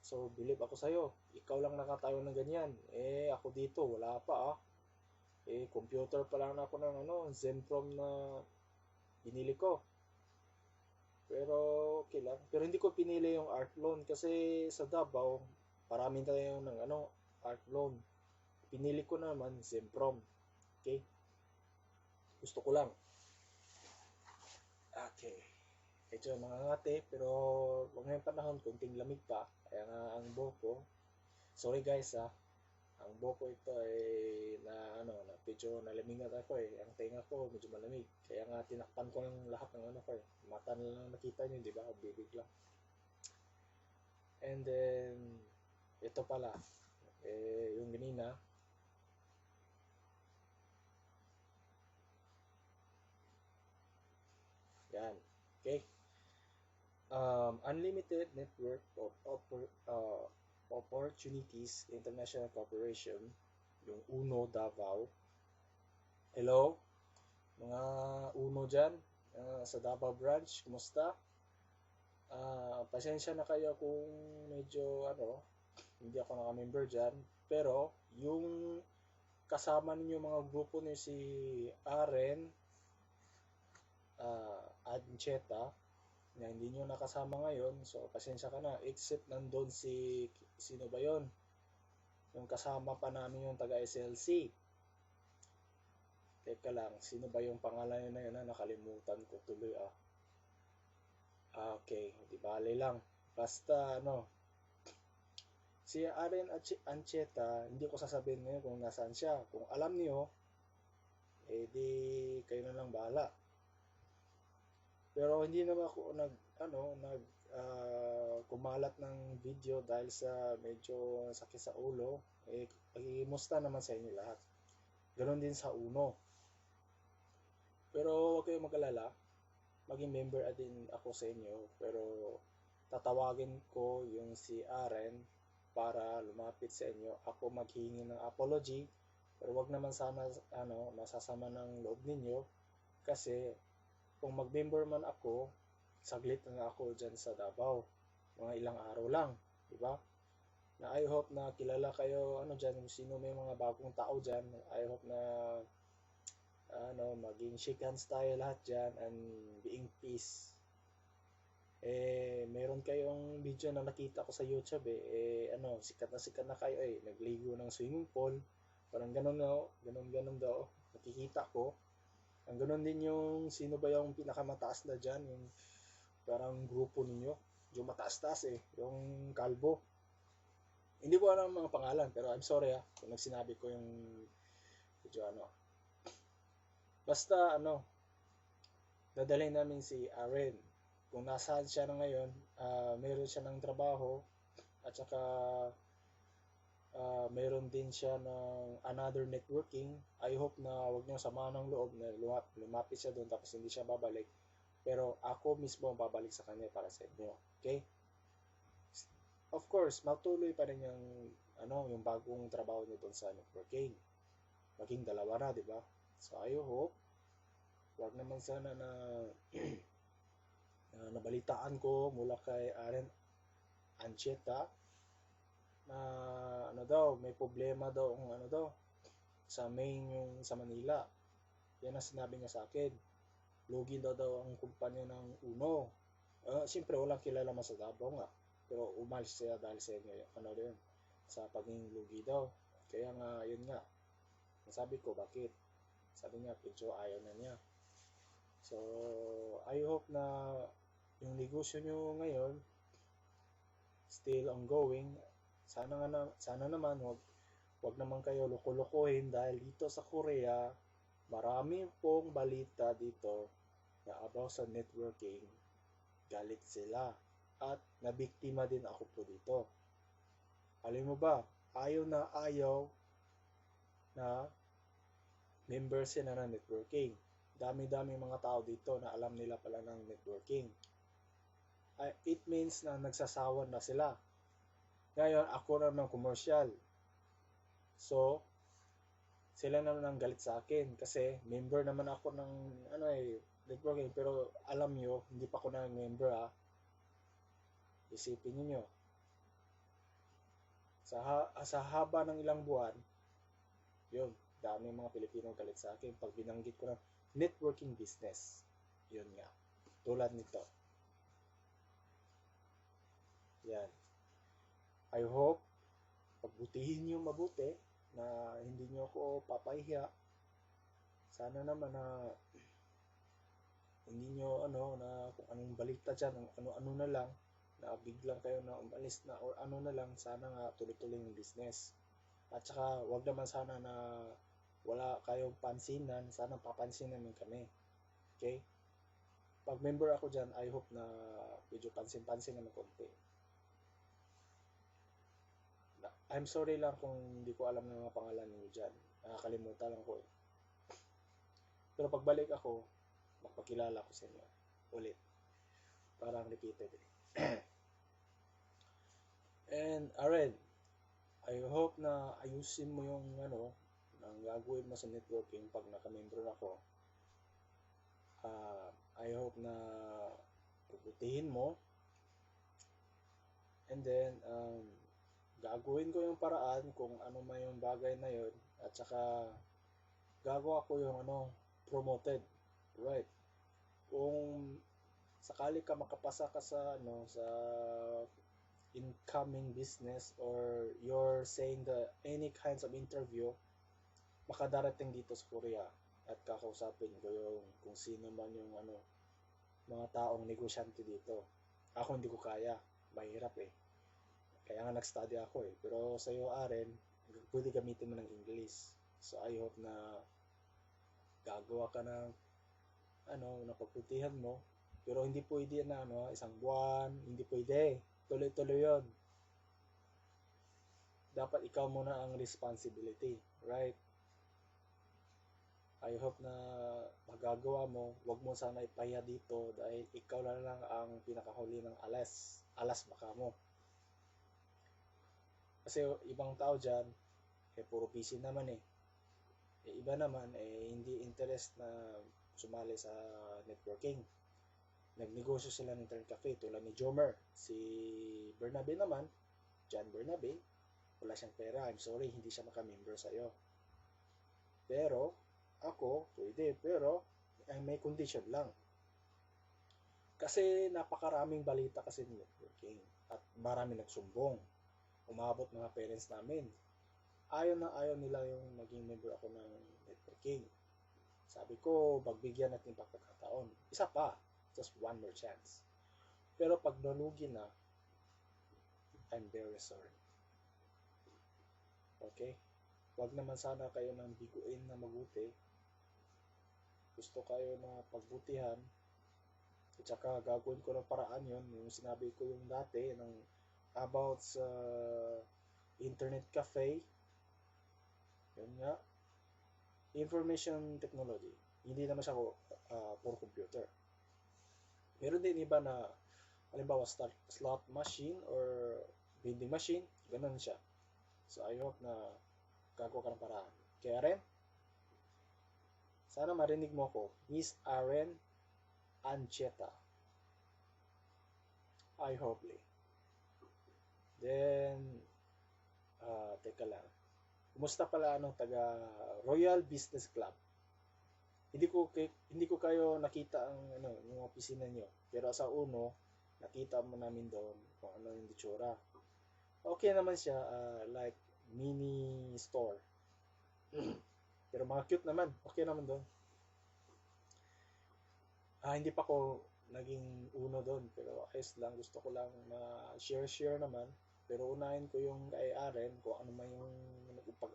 So, believe ako sa'yo. Ikaw lang nakatayo ng ganyan. Ako dito, wala pa computer pa lang ako ng Zenprom na binili ko. Pero, okay lang. Pero hindi ko pinili yung art loan kasi sa Davao, parami tayo ng art loan. Pinili ko naman Zenprom. Okay? Gusto ko lang. Okay. Medyo nangangati, pero huwag ngayong panahon, kunting lamig pa. Kaya nga ang buhok ko, sorry guys ang buhok ko ito ay na medyo nalamingan ako Ang tenga ko medyo malamig. Kaya nga tinakpan ko ng lahat ng mata na lang nakita niyo, di ba? O bibig lang. And then, ito pala, yung ganina, yan. Okay? Unlimited Network of Opportunities International Corporation, yung UNO Davao. Hello, mga UNO dyan sa Davao branch, kumusta? Pasensya na kayo kung medyo hindi ako naka-member dyan. Pero, yung kasama ninyo mga grupo niyo si Aren, Ancheta, na hindi nyo nakasama ngayon, so pasensya ka na. Except nandun sino ba yon? Yung kasama pa namin yung taga SLC. Teka lang, sino ba yung pangalan na yun? Nakalimutan ko tuloy Okay, di bale lang. Basta si Aren Ancheta, hindi ko sasabihin ngayon kung nasaan siya. Kung alam niyo, di kayo na lang bahala. Pero hindi naman ako kumalat ng video dahil sa medyo sakit sa ulo. Musta naman sa inyo lahat. Ganon din sa UNO. Pero huwag kayong mag-alala. Maging member din ako sa inyo. Pero tatawagin ko yung si Aren para lumapit sa inyo. Ako maghingi ng apology. Pero wag naman sana masasama ng loob ninyo. Kasi kung mag-member man ako, saglit na ako dyan sa Davao. Mga ilang araw lang, di ba? Na I hope na kilala kayo dyan, sino may mga bagong tao dyan. I hope na maging shake hands tayo lahat dyan and being peace. Meron kayong video na nakita ko sa YouTube sikat na kayo nagligo ng swimming pool. Parang ganun daw. Nakikita ko. Ang ganun din yung sino ba yung pinakamataas na dyan, yung parang grupo ninyo, yung mataas-taas yung kalbo. Hindi ko alam mga pangalan, pero I'm sorry kung nagsinabi ko yung medyo Basta dadalhin namin si Aren. Kung nasaan siya na ngayon, meron siya ng trabaho, at saka meron din siya ng another networking. I hope na wag niyo samahan ng loob na lumapit siya doon tapos hindi siya babalik. Pero ako mismo ang babalik sa kanya para sa inyo. Okay? Of course, matuloy pa rin yung bagong trabaho niyo doon sa networking. Maging dalawa na, di ba? So I hope wag naman sana na nabalitaan ko mula kay Aren Ancheta na may problema daw sa main yung sa Manila. Yan ang sinabi niya sa akin. Lugi daw ang kumpanya ng UNO. Siyempre walang kilala man sa Davao nga. Pero umalis siya dahil sa inyo sa pagiging lugi daw. Kaya nga yun nga. Sabi ko bakit? Sabi niya medyo ayaw na niya. So I hope na yung negosyo nyo ngayon still ongoing. Sana naman wag naman kayo loko-lokohin dahil dito sa Korea marami pong balita dito na about sa networking. Galit sila at nabiktima din ako po dito. Alam mo ba, ayaw na member sila ng networking. Dami-dami mga tao dito na alam nila pala ng networking. It means na nagsasawa na sila. Ngayon, ako naman commercial. So, sila naman ang galit sa akin kasi member naman ako ng networking, pero alam nyo, hindi pa ako na member Isipin niyo. Sa haba ng ilang buwan, yun, dami mga Pilipino galit sa akin pag binanggit ko ng networking business. Yun nga. Tulad nito. Yan. I hope pagbutihin niyo mabuti na hindi niyo ako papahiya. Sana naman na hindi niyo na kung anong balita dyan, ano-ano na lang, na biglang kayo na umalis na or ano na lang, sana nga tuloy-tuloy yung business. At saka wag naman sana na wala kayong pansinan, sana papansin namin kami. Okay? Pag member ako dyan, I hope na medyo pansin-pansin naman konti. I'm sorry lang kung hindi ko alam ng mga pangalan niyo dyan. Nakakalimutan lang ko eh. Pero pagbalik ako, magpakilala ko sa inyo. Ulit. Parang repeated eh. And Aren, I hope na ayusin mo yung ang gagawin mo sa networking pag naka-member ako. I hope na puputihin mo. And then, gagawin ko yung paraan kung ano man yung bagay na yun. At saka, gagawa ko yung promoted. Right. Kung sakali ka makapasa ka sa sa incoming business or you're saying the any kinds of interview, makadarating dito sa Korea at kakausapin ko yung kung sino man yung mga taong negosyante dito. Ako hindi ko kaya, mahirap eh. Kaya nga nag-study ako eh. Pero sa iyo Aren, pwede gamitin mo ng English. So I hope na gagawa ka ng napagputihan mo. Pero hindi pwede na isang buwan, hindi pwede. Tuloy-tuloy yon. Dapat ikaw muna ang responsibility, right? I hope na magagawa mo, wag mo sana ipahiya dito dahil ikaw na lang ang pinakahuli ng alas baka mo. Kasi ibang tao dyan, puro busy naman eh. Iba naman, hindi interest na sumali sa networking. Nagnegosyo sila ng internet cafe tulad ni Jomer. Si Bernabe naman, John Bernabe, wala siyang pera. I'm sorry, hindi siya makamember sa'yo. Pero, ako, pwede. Pero, may condition lang. Kasi napakaraming balita kasi ng networking. At marami nagsumbong. Umabot mga parents namin. Ayaw na ayaw nila yung maging member ako ng networking. Sabi ko, pagbigyan natin pagkakataon. Isa pa, just one more chance. Pero pag nalugi na, I'm very sorry. Okay? Wag naman sana kayo nang biguin na mabuti. Gusto kayo na pagbutihan. At saka gagawin ko ng paraan yon. Yung sinabi ko yung dati about sa internet cafe. Yun nga. Information technology. Hindi naman siya for computer. Meron din iba na halimbawa slot machine or vending machine. Ganun siya. So I hope na gagawa ka ng paraan. Kaya rin, sana marinig mo ko, Miss Aren Ancheta. I hope. Then, teka lang. Kumusta pala taga Royal Business Club? Hindi ko kayo nakita ang yung opisina niyo. Pero sa uno, nakita mo namin doon kung ano yung itsura. Okay naman siya, like mini store. Pero mga cute naman. Okay naman doon. Hindi pa ko naging uno doon. Pero ayos lang. Gusto ko lang na share naman. Pero unahin ko yung kay Aren kung ano man yung pag